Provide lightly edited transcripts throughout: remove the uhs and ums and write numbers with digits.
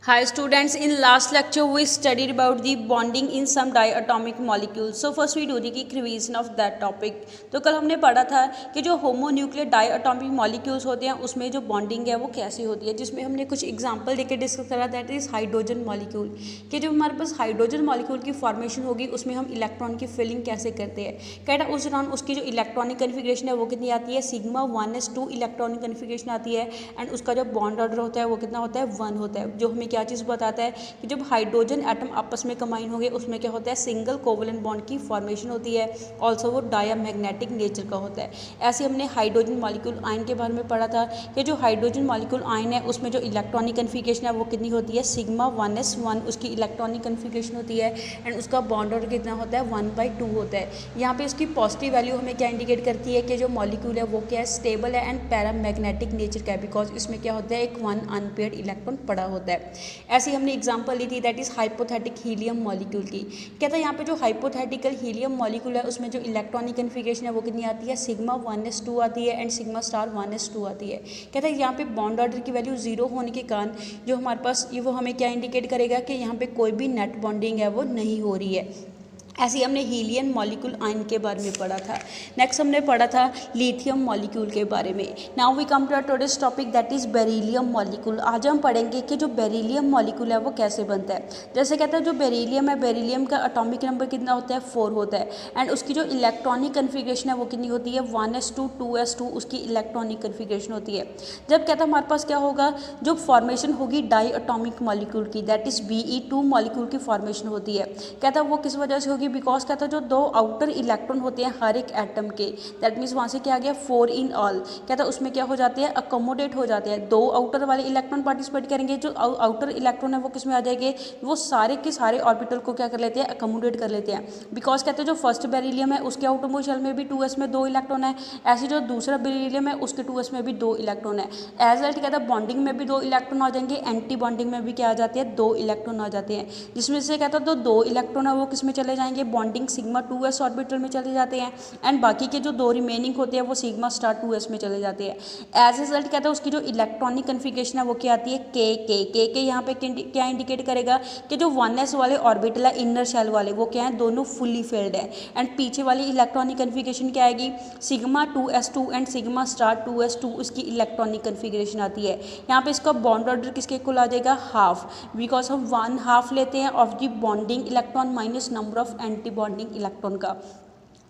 Hi students, in last lecture we studied about the bonding in some diatomic molecules. So first we do the revision of that topic. तो कल हमने पढ़ा था कि जो homonuclear diatomic molecules होते हैं उसमें जो बॉन्डिंग है वो कैसी होती है, जिसमें हमने कुछ एग्जांपल देके डिस्कस करा, दैट इज़ हाइड्रोजन मॉलिक्यूल कि जब हमारे पास हाइड्रोजन मॉलिक्यूल की फॉर्मेशन होगी उसमें हम इलेक्ट्रॉन की फिलिंग कैसे करते हैं। कहता उस दौरान उसकी जो इलेक्ट्रॉनिक कन्फिग्रेशन है वो कितनी आती है, सिग्मा 1s2 इलेक्ट्रॉनिक कन्फिग्रेशन आती है एंड उसका जो बॉन्ड ऑर्डर होता है वो कितना होता है, 1 होता है, जो हमें क्या चीज़ बताता है कि जब हाइड्रोजन एटम आपस में कंबाइन होंगे उसमें क्या होता है, सिंगल कोवलेंट बॉन्ड की फॉर्मेशन होती है। ऑल्सो वो डायमैग्नेटिक नेचर का होता है। ऐसे हमने हाइड्रोजन मॉलिक्यूल आयन के बारे में पढ़ा था कि जो हाइड्रोजन मॉलिक्यूल आयन है उसमें जो इलेक्ट्रॉनिक कन्फिग्रेशन है वो कितनी होती है, सिग्मा 1s1 उसकी इलेक्ट्रॉनिक कन्फिग्रेशन होती है एंड उसका बॉन्ड ऑर्डर कितना होता है, 1/2 होता है। यहाँ पे इसकी पॉजिटिव वैल्यू हमें क्या इंडिकेट करती है कि जो मॉलिक्यूल है वो क्या है, स्टेबल है एंड पैरामैग्नेटिक नेचर का है, बिकॉज इसमें क्या होता है, एक 1 अनपेयर्ड इलेक्ट्रॉन पड़ा होता है। ऐसी हमने एग्जांपल ली थी, that is hypothetic helium molecule की। कहता है यहाँ पे जो हाइपोथेटिकल हीलियम मॉलिक्यूल है उसमें जो इलेक्ट्रॉनिक कन्फिग्रेशन है वो कितनी आती है, सिग्मा 1s2 आती है एंड सिग्मा स्टार 1s2 आती है। कहता है यहाँ पे बॉन्ड ऑर्डर की वैल्यू 0 होने के कारण जो हमारे पास ये वो हमें क्या इंडिकेट करेगा कि यहाँ पे कोई भी नेट बॉन्डिंग है वो नहीं हो रही है। ऐसे ही हमने हीलियम मॉलिक्यूल आयन के बारे में पढ़ा था। नेक्स्ट हमने पढ़ा था लिथियम मॉलिक्यूल के बारे में। Now we come to our today's topic, that is beryllium molecule. आज हम पढ़ेंगे कि जो बेरिलियम मॉलिक्यूल है वो कैसे बनता है। जैसे कहते हैं जो बेरिलियम है, बेरिलियम का एटॉमिक नंबर कितना होता है, 4 होता है एंड उसकी जो इलेक्ट्रॉनिक कन्फिग्रेशन है वो कितनी होती है, 1s2 2s2 उसकी इलेक्ट्रॉनिक कन्फिग्रेशन होती है। जब कहता है हमारे पास क्या होगा, जो फॉर्मेशन होगी डाई एटॉमिक मॉलिक्यूल की, दैट इज़ Be2 मॉलिक्यूल की फॉर्मेशन होती है। कहता है वो किस वजह से होगी, बिकॉज कहता है जो 2 आउटर इलेक्ट्रॉन होते हैं हर एक एटम के, दैट मीन्स वहाँ से क्या आ गया, 4 इन ऑल। कहता है उसमें क्या हो जाते हैं, अकोमोडेट हो जाते हैं। 2 आउटर वाले इलेक्ट्रॉन पार्टिसिपेट करेंगे, जो आउटर इलेक्ट्रॉन है वो किस में आ जाएंगे, वो सारे के सारे ऑर्बिटल को क्या कर लेते हैं, अकोमोडेट कर लेते हैं। बिकॉज कहते हैं जो फर्स्ट बेरिलियम है उसके आउटरमोस्ट शेल में भी 2s में 2 इलेक्ट्रॉन है, ऐसे जो दूसरा बेरिलियम है उसके 2s में भी 2 इलेक्ट्रॉन है। एज वेल कहता है बॉन्डिंग में भी 2 इलेक्ट्रॉन आ जाएंगे, एंटी बॉन्डिंग में भी क्या आ जाते हैं, 2 इलेक्ट्रॉन आ जाते हैं, जिसमें से कहता है तो 2 इलेक्ट्रॉन है वो किस में चले जाएंगे, बॉन्डिंग सिग्मा 2s ऑर्बिटल में चले जाते हैं एंड बाकी के जो 2 रिमेनिंग होते हैं वो सिग्मा स्टार 2s में चले जाते हैं। एज रिजल्ट कहता है उसकी जो इलेक्ट्रॉनिक कन्फिग्रेशन है वो क्या आती है, के यहाँ पे क्या इंडिकेट करेगा कि जो 1s वाले ऑर्बिटल है इनर शेल वाले वो क्या है, दोनों फुली फिल्ड है एंड पीछे वाली इलेक्ट्रॉनिक कन्फिग्रेशन क्या आएगी, sigma 2s2 and sigma star 2s2 उसकी इलेक्ट्रॉनिक कन्फिग्रेशन आती है। यहाँ पे इसका बॉन्ड ऑर्डर किसके इक्वल आ जाएगा, हाफ, बिकॉज हम 1/2 लेते हैं of the bonding electron minus number of anti bonding electron का।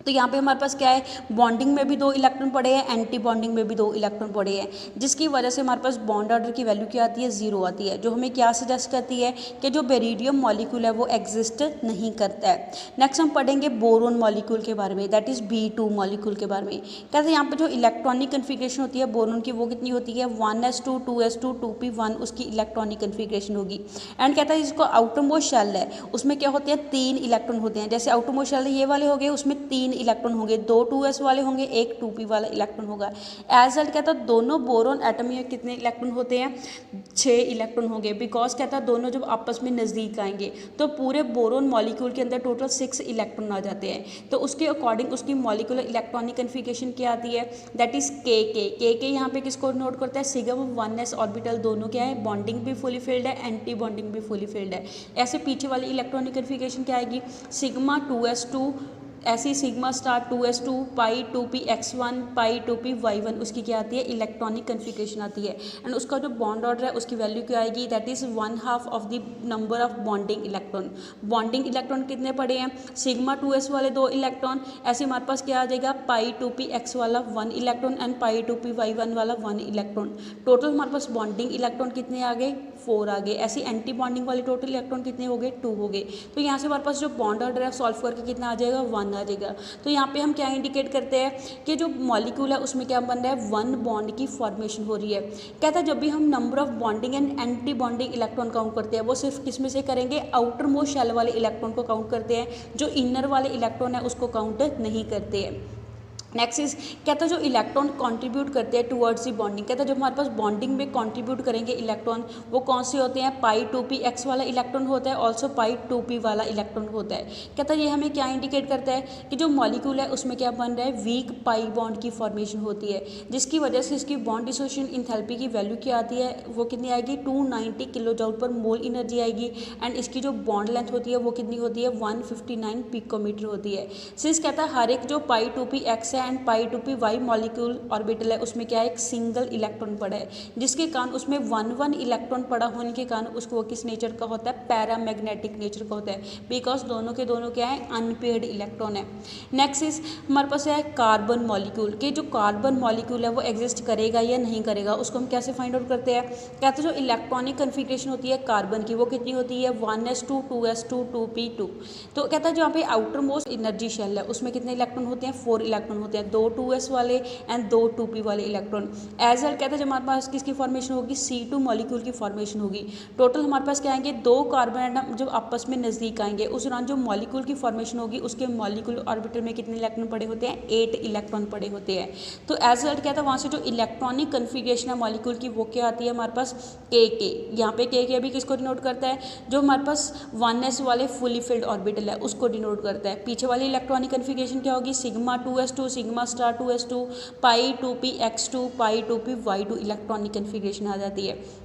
तो यहाँ पे हमारे पास क्या है, बॉन्डिंग में भी 2 इलेक्ट्रॉन पड़े हैं, एंटी बॉन्डिंग में भी 2 इलेक्ट्रॉन पड़े हैं, जिसकी वजह से हमारे पास बॉन्ड ऑर्डर की वैल्यू क्या आती है, 0 आती है, जो हमें क्या सजेस्ट करती है कि जो बेरिलियम मॉलिक्यूल है वो एग्जिस्ट नहीं करता है। नेक्स्ट हम पढ़ेंगे बोरोन मॉलिक्यूल के बारे में, दैट इज़ Be2 मॉलिक्यूल के बारे में। कहते हैं यहाँ पे जो इलेक्ट्रॉनिक कन्फिग्रेशन होती है बोरोन की वो कितनी होती है, 1s2 2s2 2p1 उसकी इलेक्ट्रॉनिक कन्फिग्रेशन होगी एंड कहता है जिसको आउटर मोस्ट शेल है उसमें क्या होते हैं, 3 इलेक्ट्रॉन होते हैं। जैसे आउटर मोस्ट शेल ये वाले हो गए उसमें 3 इलेक्ट्रॉन होंगे, 2 2s वाले होंगे, एक 2p वाला इलेक्ट्रॉन होगा। एज वेल कहता है दोनों बोरोन एटम में कितने इलेक्ट्रॉन होते हैं, 6 इलेक्ट्रॉन होंगे, बिकॉज कहता है दोनों जब आपस में नज़दीक आएंगे तो पूरे बोरोन मॉलिक्यूल के अंदर टोटल 6 इलेक्ट्रॉन आ जाते हैं। तो उसके अकॉर्डिंग उसकी मॉलिक्यूलर इलेक्ट्रॉनिक कन्फिग्रेशन क्या आती है, दैट इज के यहाँ पे किसको नोट करता है, सिग्मा 1s ऑर्बिटल दोनों क्या है, बॉन्डिंग भी फुली फिल्ड है, एंटी बॉन्डिंग भी फुली फिल्ड है। ऐसे पीछे वाली इलेक्ट्रॉनिक कन्फिग्रेशन क्या आएगी, सिग्मा 2s2 ऐसी सिग्मा स्टार 2s2 पाई 2px1 पाई 2py1 उसकी क्या आती है, इलेक्ट्रॉनिक कन्फिग्रेशन आती है एंड उसका जो बॉन्ड ऑर्डर है उसकी वैल्यू क्या आएगी, that is 1/2 of the number of bonding electron. Bonding electron कितने पड़े हैं, सिग्मा 2s वाले 2 इलेक्ट्रॉन, ऐसे हमारे पास क्या आ जाएगा, पाई 2px वाला 1 इलेक्ट्रॉन एंड पाई 2py1 वाला 1 इलेक्ट्रॉन। टोटल हमारे पास बॉन्डिंग इलेक्ट्रॉन कितने आ गए, 4 आ गए। ऐसी एंटी बॉन्डिंग वाले टोटल इलेक्ट्रॉन कितने हो गए, 2 हो गए। तो यहाँ से हमारे पास जो बॉन्ड ऑर्डर है सॉल्व करके कितना आ जाएगा, 1 आ जाएगा। तो यहाँ पे हम क्या इंडिकेट करते हैं कि जो मॉलिक्यूल है उसमें क्या बन रहा है, 1 बॉन्ड की फॉर्मेशन हो रही है। कहता है जब भी हम number of bonding and anti bonding electron count करते हैं वो सिर्फ किस में से करेंगे, आउटर मोस्ट शेल वाले इलेक्ट्रॉन को काउंट करते हैं, जो इनर वाले इलेक्ट्रॉन है उसको काउंट नहीं करते हैं। नेक्स्ट इज कहता है जो इलेक्ट्रॉन कंट्रीब्यूट करते हैं टुवर्ड्स दी बॉन्डिंग, कहता है जब हमारे पास बॉन्डिंग में कंट्रीब्यूट करेंगे इलेक्ट्रॉन, वो कौन से होते हैं, पाई 2p x वाला इलेक्ट्रॉन होता है, ऑल्सो पाई 2p वाला इलेक्ट्रॉन होता है। कहता है ये हमें क्या इंडिकेट करता है कि जो मॉलिक्यूल है उसमें क्या बन रहा है, वीक पाई बॉन्ड की फॉर्मेशन होती है, जिसकी वजह से इसकी बॉन्ड डिसोसिएशन इंथैल्पी की वैल्यू क्या आती है, वो कितनी आएगी, 290 किलो जूल पर मोल एनर्जी आएगी। एंड इसकी जो बॉन्ड लेंथ होती है वो कितनी होती है, 159 पिकोमीटर होती है। सिंस कहता है हर एक जो पाई 2p x है and pi 2p y molecule orbital है उसमें क्या है, एक सिंगल इलेक्ट्रॉन पड़ा है, जिसके कारण उसमें 1 इलेक्ट्रॉन पड़ा होने के कारण उसको किस नेचर का होता है, पैरामैग्नेटिक नेचर का होता है, बिकॉज दोनों के दोनों क्या है, अनपेयर्ड इलेक्ट्रॉन है। नेक्स्ट इज हमारे पास है कार्बन मॉलिक्यूल, के जो कार्बन मॉलिक्यूल है वो एग्जिस्ट करेगा या नहीं करेगा, उसको हम कैसे फाइंड आउट करते हैं। कहते हैं जो इलेक्ट्रॉनिक कन्फिग्रेशन होती है कार्बन की वो कितनी होती है, 1s2 2s2 2p2। तो कहता है जो यहाँ पे आउटर मोस्ट एनर्जी शेल है उसमें कितने इलेक्ट्रॉन होते हैं, 4 इलेक्ट्रॉन होते हैं, 2 2s वाले एंड 2 2p वाले इलेक्ट्रॉन। एज वेल कहते हैं जब हमारे पास किसकी फॉर्मेशन होगी, C2 मॉलिक्यूल की फॉर्मेशन होगी। टोटल हमारे पास क्या आएंगे, 2 कार्बन एटम जब आपस में नज़दीक आएंगे उस दौरान जो मॉलिक्यूल की फॉर्मेशन होगी उसके मॉलिक्यूल ऑर्बिटल में कितने इलेक्ट्रॉन पड़े होते हैं, 8 इलेक्ट्रॉन पड़े होते हैं। तो एज वेल कहता है वहाँ से जो इलेक्ट्रॉनिक कन्फिग्रेशन है मॉलिक्यूल की वो क्या आती है हमारे पास, के यहाँ पे के भी किसको डिनोट करता है, जो हमारे पास 1s वाले फुली फिल्ड ऑर्बिटल है उसको डिनोट करता है। पीछे वाली इलेक्ट्रॉनिक कन्फिग्रेशन क्या होगी, sigma 2s2 sigma star 2s2 पाई 2p x2 पाई 2p y2 इलेक्ट्रॉनिक कन्फिग्रेशन आ जाती है।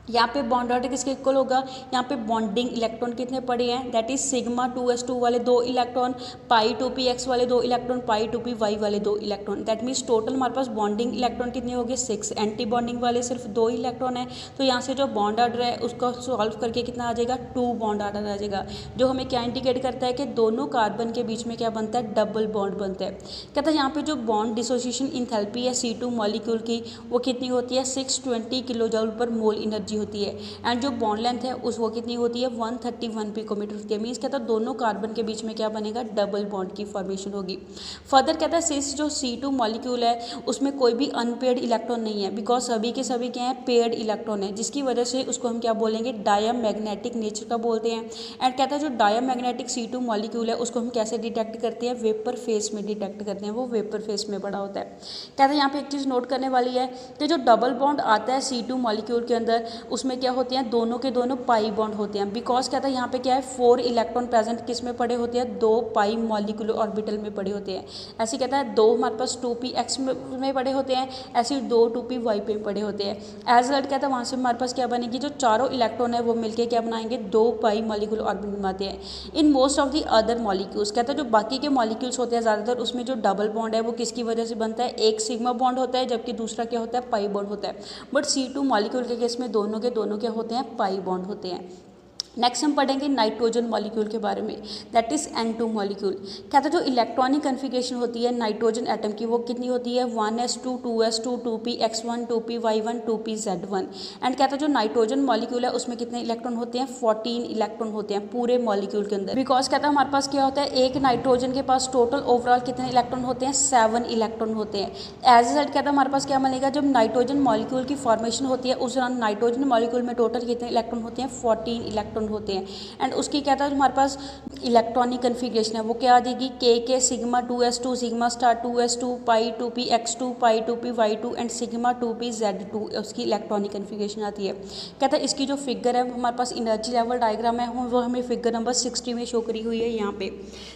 यहाँ पे बॉन्ड ऑर्डर किसके इक्वल होगा, यहाँ पे बॉन्डिंग इलेक्ट्रॉन कितने पड़े हैं, दैट इज सिग्मा 2s2 वाले 2 इलेक्ट्रॉन, पाई 2p x वाले 2 इलेक्ट्रॉन, पाई 2p y वाले 2 इलेक्ट्रॉन। दैट मीन्स टोटल हमारे पास बॉन्डिंग इलेक्ट्रॉन कितने हो गए, 6। एंटी बॉन्डिंग वाले सिर्फ 2 इलेक्ट्रॉन है, तो यहाँ से जो बॉन्ड ऑर्डर है उसको सॉल्व करके कितना आ जाएगा, 2 बॉन्ड ऑर्डर आ जाएगा, जो हमें क्या इंडिकेट करता है कि दोनों कार्बन के बीच में क्या बनता है, डबल बॉन्ड बनता है। कहता है यहाँ पे जो बॉन्ड डिसोसिएशन इंथैल्पी है C2 मॉलिक्यूल की वो कितनी होती है, 620 किलो जूल पर मोल एनर्जी होती है। एंड जो बॉन्ड लेंथ है उस वो कितनी होती है, 131 पिकोमीटर होती है। मीन्स कहता है दोनों कार्बन के बीच में क्या बनेगा, डबल बॉन्ड की फॉर्मेशन होगी। फर्दर कहता है सिंस जो C2 मॉलिक्यूल है उसमें कोई भी अनपेयर्ड इलेक्ट्रॉन नहीं है, बिकॉज सभी के सभी क्या है, पेयर्ड इलेक्ट्रॉन है, जिसकी वजह से उसको हम क्या बोलेंगे, डायमैग्नेटिक नेचर का बोलते हैं। एंड कहता है जो डायमैग्नेटिक C2 मॉलिक्यूल है उसको हम कैसे डिटेक्ट करते हैं, वेपर फेस में डिटेक्ट करते हैं, वो वेपर फेस में पड़ा होता है। कहता है यहाँ पे एक चीज़ नोट करने वाली है कि जो डबल बॉन्ड आता है C2 मॉलिक्यूल के अंदर उसमें क्या होते हैं, दोनों के दोनों पाई बॉन्ड होते हैं, बिकॉज कहता है यहाँ पे क्या है, 4 इलेक्ट्रॉन प्रेजेंट किस में पड़े होते हैं, 2 पाई मॉलिक्यूलर ऑर्बिटल में पड़े होते हैं। ऐसे कहता है 2 हमारे पास 2p x में पड़े होते हैं, ऐसे 2 2p y पे पड़े होते हैं। एज वेल कहता है वहाँ से हमारे पास क्या बनेगी, जो चारों इलेक्ट्रॉन है वो मिलकर क्या बनाएंगे, 2 पाई मॉलिक्यूलर ऑर्बिटल बनाते हैं। In most of the other molecules कहता है जो बाकी के मॉलिक्यूल्स होते हैं ज़्यादातर उसमें जो डबल बॉन्ड है वो किसकी वजह से बनता है, एक सिग्मा बॉन्ड होता है जबकि दूसरा क्या होता है, पाई बॉन्ड होता है। बट C2 मॉलिक्यूल के केस में दोनों के दोनों क्या होते हैं, पाई बॉन्ड होते हैं। नेक्स्ट हम पढ़ेंगे नाइट्रोजन मॉलिक्यूल के बारे में, दैट इज N2 मॉलिक्यूल। कहता है जो इलेक्ट्रॉनिक कन्फिग्रेशन होती है नाइट्रोजन एटम की वो कितनी होती है, 1s2 2s2 2p x1 2p y1 2p z1। And कहता है जो नाइट्रोजन मॉलिक्यूल है उसमें कितने इलेक्ट्रॉन होते हैं, 14 इलेक्ट्रॉन होते हैं पूरे मॉलिक्यूल के अंदर। बिकॉज कहता है हमारे पास क्या होता है, एक नाइट्रोजन के पास टोटल ओवरऑल कितने इलेक्ट्रॉन होते हैं, 7 इलेक्ट्रॉन होते हैं। एज ए कहता है हमारे पास क्या बनेगा, जब नाइट्रोजन मॉलिक्यूल की फॉर्मेशन होती है उस दौरान नाइट्रोजन मॉलिक्यूल में टोटल कितने इलेक्ट्रॉन होते हैं, 14 इलेक्ट्रॉन होते हैं। एंड उसकी कहता है हमारे पास इलेक्ट्रॉनिक कन्फिग्रेशन है वो क्या आ जाएगी, के sigma 2s2 sigma star 2s2 pi 2p x2 pi 2p y2 and sigma 2p z2 उसकी इलेक्ट्रॉनिक कन्फिग्रेशन आती है। कहता है इसकी जो फिगर है हमारे पास एनर्जी लेवल डायग्राम है वो हमें फिगर नंबर 60 में शो करी हुई है यहाँ पे।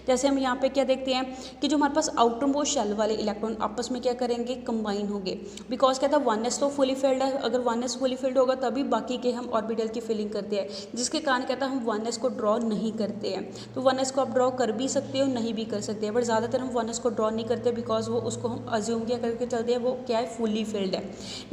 जैसे हम यहाँ पे क्या देखते हैं कि जो हमारे पास आउटर मोस्ट शेल वाले इलेक्ट्रॉन आपस में क्या करेंगे, कंबाइन होंगे। बिकॉज कहता है 1s तो फुली फिल्ड है, अगर 1s फुली फिल्ड होगा तभी बाकी के हम ऑर्बिटल की फिलिंग करते हैं, जिसके कारण कहता है हम 1s को ड्रॉ नहीं करते हैं। तो 1s को आप ड्रॉ कर भी सकते हो नहीं भी कर सकते हैं, बट ज़्यादातर हम 1s को ड्रॉ नहीं करते बिकॉज वो उसको हम अज्यूम क्या करके चलते हैं वो क्या है, फुली फिल्ड है।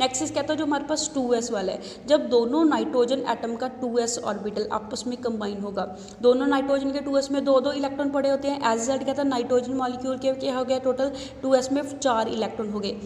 नेक्स्ट इज कहता है जो हमारे पास 2s वाला है, जब दोनों नाइट्रोजन एटम का 2s ऑर्बिटल आपस में कंबाइन होगा, दोनों नाइट्रोजन के 2s में 2 इलेक्ट्रॉन पड़े होते हैं। एज जेड कहता है नाइट्रोजन मॉलिक्यूल के क्या हो गया, टोटल 2s में 4 इलेक्ट्रॉन हो गए।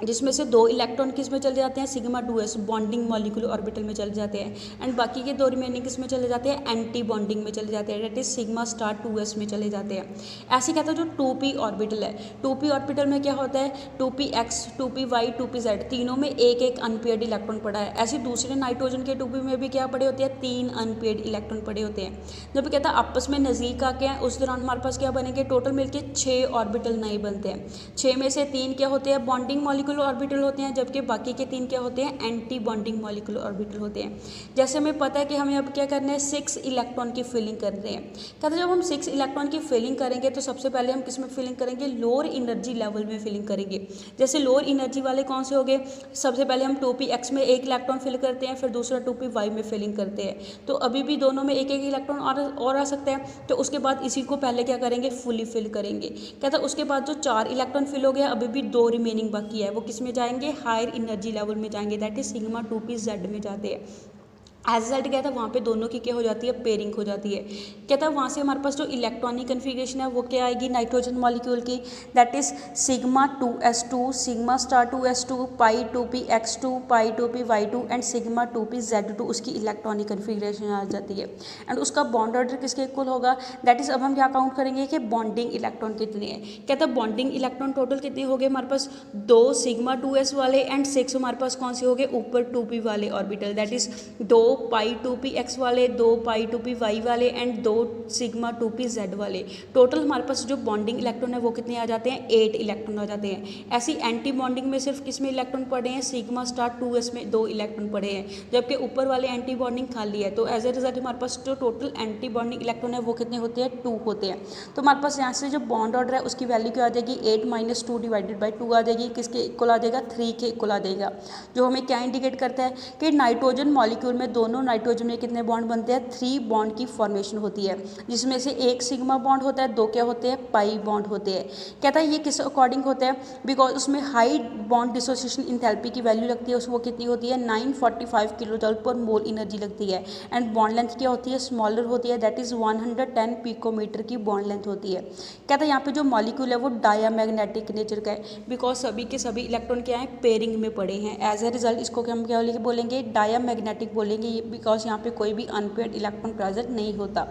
जिसमें से 2 इलेक्ट्रॉन किस में चले जाते हैं, sigma 2s bonding molecular orbital में चले जाते हैं, एंड बाकी के 2 रिमेनिंग किस में चले जाते हैं, एंटी बॉन्डिंग में चले जाते हैं, date is sigma star 2s में चले जाते हैं। ऐसे कहता है जो 2p ऑर्बिटल है, 2p ऑर्बिटल में क्या होता है, 2px 2py 2pz तीनों में एक एक अनपेयर्ड इलेक्ट्रॉन पड़ा है। ऐसे दूसरे नाइट्रोजन के 2p में भी क्या पड़े होते हैं, 3 अनपेयर्ड इलेक्ट्रॉन पड़े होते हैं। जब कहता है आपस में नज़दीक आके हैं उस दौरान हमारे पास क्या बनेंगे, टोटल मिलके 6 ऑर्बिटल नए बनते हैं। 6 में से 3 क्या होते हैं, बॉन्डिंग मॉलिक्यूलर ऑर्बिटल होते हैं, जबकि बाकी के 3 क्या होते हैं, एंटी बॉन्डिंग मॉलिक्यूलर ऑर्बिटल होते हैं। जैसे हमें पता है कि हमें अब क्या करना है, 6 इलेक्ट्रॉन की फिलिंग कर रहे हैं। कहते हैं जब हम 6 इलेक्ट्रॉन की फिलिंग करेंगे तो सबसे पहले हम किस में फिलिंग करेंगे, लोअर एनर्जी लेवल में फिलिंग करेंगे। जैसे लोअर एनर्जी वाले कौन से हो गए, सबसे पहले हम 2px में एक इलेक्ट्रॉन फिल करते हैं, फिर दूसरा 2py में फिलिंग करते हैं, तो अभी भी दोनों में एक एक इलेक्ट्रॉन और आ सकता है। तो उसके बाद इसी को पहले क्या करेंगे, फुली फिल करेंगे। कहता है उसके बाद जो 4 इलेक्ट्रॉन फिल हो गया, अभी भी 2 रिमेनिंग बाकी है, वो किस में जाएंगे, हायर एनर्जी लेवल में जाएंगे, दैट इज सिग्मा 2pz में जाते हैं। एज रिजल्ट क्या था, वहाँ पे दोनों की क्या हो जाती है, पेयरिंग हो जाती है। कहता है वहाँ से हमारे पास जो इलेक्ट्रॉनिक कन्फिग्रेशन है वो क्या आएगी, नाइट्रोजन मॉलिक्यूल की, that is sigma 2s2 sigma star 2s2 pi 2px2 pi 2py2 and sigma 2pz2 उसकी इलेक्ट्रॉनिक कन्फिग्रेशन आ जाती है। एंड उसका बॉन्ड ऑर्डर किसके इक्वल होगा, दैट इज अब हम क्या काउंट करेंगे कि बॉन्डिंग इलेक्ट्रॉन कितने हैं। कहता है बॉन्डिंग इलेक्ट्रॉन टोटल कितने हो गए हमारे पास, 2 सिग्मा 2s वाले एंड 6 हमारे पास कौन से हो गए, ऊपर 2p वाले orbital, that is 2 pi 2px वाले, 2 पाई 2py वाले एंड 2 सिग्मा 2pz वाले। टोटल हमारे पास जो बॉन्डिंग इलेक्ट्रॉन है वो कितने आ जाते हैं, 8 इलेक्ट्रॉन आ जाते हैं। ऐसी एंटी बॉन्डिंग में सिर्फ किस में इलेक्ट्रॉन पड़े हैं, सिग्मा स्टार 2s में 2 इलेक्ट्रॉन पड़े हैं, जबकि ऊपर वाले एंटी बॉन्डिंग खाली है। तो एज ए रिजल्ट हमारे पास जो टोटल एंटी बॉन्डिंग इलेक्ट्रॉन है वो कितने होते हैं, 2 होते हैं। तो हमारे पास यहाँ से जो बॉन्ड ऑर्डर है उसकी वैल्यू क्या आ जाएगी, 8 - 2 डिवाइडेड बाई 2 आ जाएगी, किसके इक्वल आ जाएगा, 3 के इक्वल आ जाएगा, जो हमें क्या इंडिकेट करता है कि नाइट्रोजन मॉलिक्यूल में दोनों नाइट्रोजन में कितने बॉन्ड बनते हैं, 3 बॉन्ड की फॉर्मेशन होती है, जिसमें से एक सिग्मा बॉन्ड होता है, 2 क्या होते हैं, पाई बॉन्ड होते हैं। कहता है ये किस अकॉर्डिंग होता है, बिकॉज उसमें हाई बॉन्ड डिसोसिएशन इंथैल्पी की वैल्यू लगती है, वो कितनी होती है, 945 किलोजूल पर मोल एनर्जी लगती है। एंड बॉन्ड लेंथ क्या होती है, स्मॉलर होती है, दैट इज 110 पिकोमीटर की बॉन्ड लेंथ होती है। कहता है यहाँ पे जो मॉलिक्यूल है वो डायामैग्नेटिक नेचर का है, बिकॉज सभी के सभी इलेक्ट्रॉन क्या है, पेयरिंग में पड़े हैं। एज ए रिजल्ट इसको हम क्या बोलेंगे, डायामैग्नेटिक बोलेंगे, बिकॉज यहाँ पे कोई भी अनपेयर्ड इलेक्ट्रॉन प्रेजेंट नहीं होता।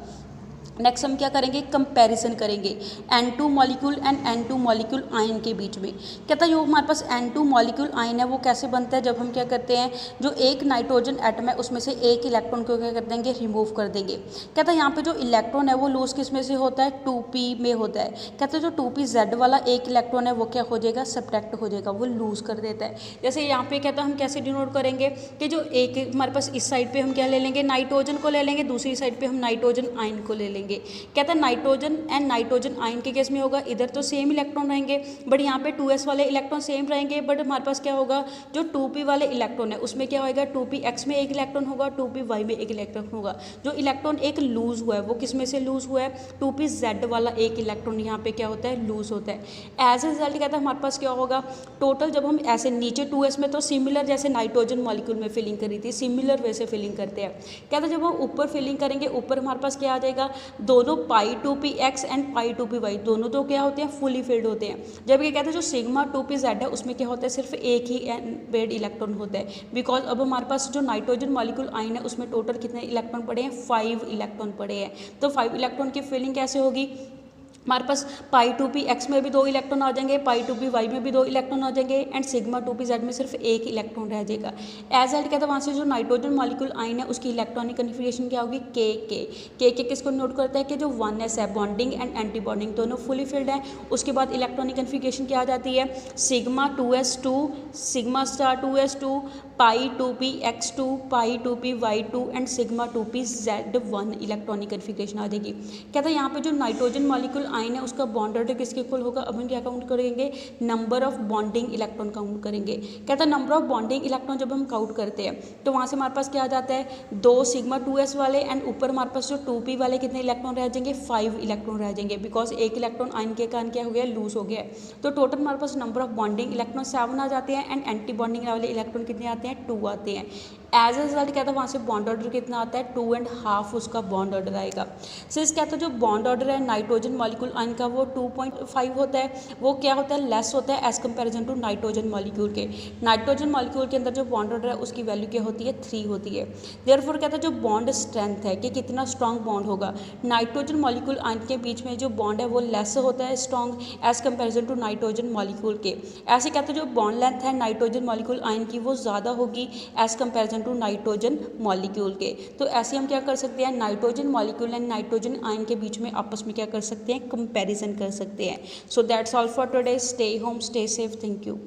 नेक्स्ट हम क्या करेंगे, कंपैरिजन करेंगे N2 molecule and N2 molecule ion के बीच में। कहता है जो हमारे पास N2 मॉलिक्यूल आयन है वो कैसे बनता है, जब हम क्या करते हैं, जो एक नाइट्रोजन एटम है उसमें से एक इलेक्ट्रॉन को क्या कर देंगे, रिमूव कर देंगे। कहता है यहाँ पे जो इलेक्ट्रॉन है वो लूज किस में से होता है, 2p में होता है। कहते हैं जो 2pz वाला एक इलेक्ट्रॉन है वो क्या हो जाएगा, सब्ट्रैक्ट हो जाएगा, वो लूज कर देता है। जैसे यहाँ पे कहता है हम कैसे डिनोट करेंगे कि जो एक हमारे पास इस साइड पर हम क्या ले लेंगे, नाइट्रोजन को ले लेंगे, दूसरी साइड पर हम नाइट्रोजन आयन को ले लेंगे। कहता है नाइट्रोजन एंड नाइट्रोजन आयन के केस में होगा, इधर तो सेम इलेक्ट्रॉन रहेंगे, बट यहाँ पे 2s वाले इलेक्ट्रॉन सेम रहेंगे, बट हमारे पास क्या होगा, जो 2p वाले इलेक्ट्रॉन है उसमें क्या होगा, 2px में एक इलेक्ट्रॉन होगा, 2py में एक इलेक्ट्रॉन होगा। जो इलेक्ट्रॉन एक लूज हुआ है वो किस में से लूज हुआ है, 2pz वाला एक इलेक्ट्रॉन यहाँ पे क्या होता है, लूज होता है। एज ए रिजल्ट कहता है हमारे पास क्या होगा, टोटल जब हम ऐसे नीचे 2s में तो सिमिलर जैसे नाइट्रोजन मॉलिक्यूल में फिलिंग करी थी, सिमिलर वैसे फिलिंग करते हैं। कहता है जब हम ऊपर फिलिंग करेंगे, ऊपर हमारे पास क्या आ जाएगा, दोनों पाई 2px एंड पाई 2py दोनों तो क्या होते हैं, फुली फिल्ड होते हैं। जबकि कहते हैं जो सिग्मा 2pz है उसमें क्या होता है, सिर्फ एक ही पेड इलेक्ट्रॉन होता है, बिकॉज अब हमारे पास जो नाइट्रोजन मॉलिक्यूल आयन है उसमें टोटल कितने इलेक्ट्रॉन पड़े हैं, 5 इलेक्ट्रॉन पड़े हैं। तो 5 इलेक्ट्रॉन की फिलिंग कैसे होगी, हमारे पास पाई 2px में भी 2 इलेक्ट्रॉन आ जाएंगे, पाई 2py में भी 2 इलेक्ट्रॉन आ जाएंगे, एंड सिग्मा 2pz में सिर्फ एक इलेक्ट्रॉन रह जाएगा। एज एल्ट कहता है वहाँ से जो नाइट्रोजन मॉलिक्यूल आयन है उसकी इलेक्ट्रॉनिक कन्फिग्रेशन क्या होगी, के किसको नोट करता है कि जो 1s है, बॉन्डिंग एंड एंटी बॉन्डिंग दोनों फुली फिल्ड है। उसके बाद इलेक्ट्रॉनिक कन्फिग्रेशन क्या आ जाती है, sigma 2s2 sigma star 2s2 pi 2px2 pi 2py2 and sigma 2pz1 electronic configuration आ जाएगी। कहता है यहाँ पे जो नाइट्रोजन मॉलिक्यूल आयन है उसका बॉन्ड ऑर्डर किसके इक्वल होगा, अब हम क्या काउंट करेंगे, number of bonding electron count करेंगे। कहता है नंबर ऑफ बॉन्डिंग इलेक्ट्रॉन जब हम काउंट करते हैं तो वहाँ से हमारे पास क्या आ जाता है, 2 सिग्मा 2s वाले एंड ऊपर हमारे पास जो 2p वाले कितने इलेक्ट्रॉन रह जाएंगे, 5 इलेक्ट्रॉन रह जाएंगे, बिकॉज एक इलेक्ट्रॉन आयन के कारण क्या हो गया, लूज हो गया। तो टोटल हमारे पास नंबर ऑफ बॉन्डिंग इलेक्ट्रॉन 7 आ जाते हैं एंड एंटी बॉन्डिंग वाले इलेक्ट्रॉन कितने आते हैं, 2 आते हैं। एज ए रिजल्ट कहता है वहाँ से बॉन्ड ऑर्डर कितना आता है 2.5 उसका बॉन्ड ऑर्डर आएगा। सिंस कहता है जो बॉन्ड ऑर्डर है नाइट्रोजन मॉलिक्यूल आयन का वो 2.5 होता है, वो क्या होता है लेस होता है as comparison to nitrogen molecule के। नाइट्रोजन मॉलिक्यूल के अंदर जो बॉन्ड ऑर्डर है उसकी वैल्यू क्या होती है 3 होती है। देयरफॉर कहता है जो बॉन्ड स्ट्रेंथ है कि कितना स्ट्रॉन्ग बॉन्ड होगा, नाइट्रोजन मॉलिक्यूल आयन के बीच में जो बॉन्ड है वो लेस होता है strong as comparison to nitrogen molecule के। ऐसे कहते हैं जो बॉन्ड लेंथ है नाइट्रोजन मॉलिक्यूल आयन की वो ज़्यादा होगी as comparison to nitrogen molecule के। तो ऐसे हम क्या कर सकते हैं, nitrogen molecule and nitrogen ion के बीच में आपस में क्या कर सकते हैं, कंपैरिजन कर सकते हैं। So that's all for today. Stay home, stay safe, thank you.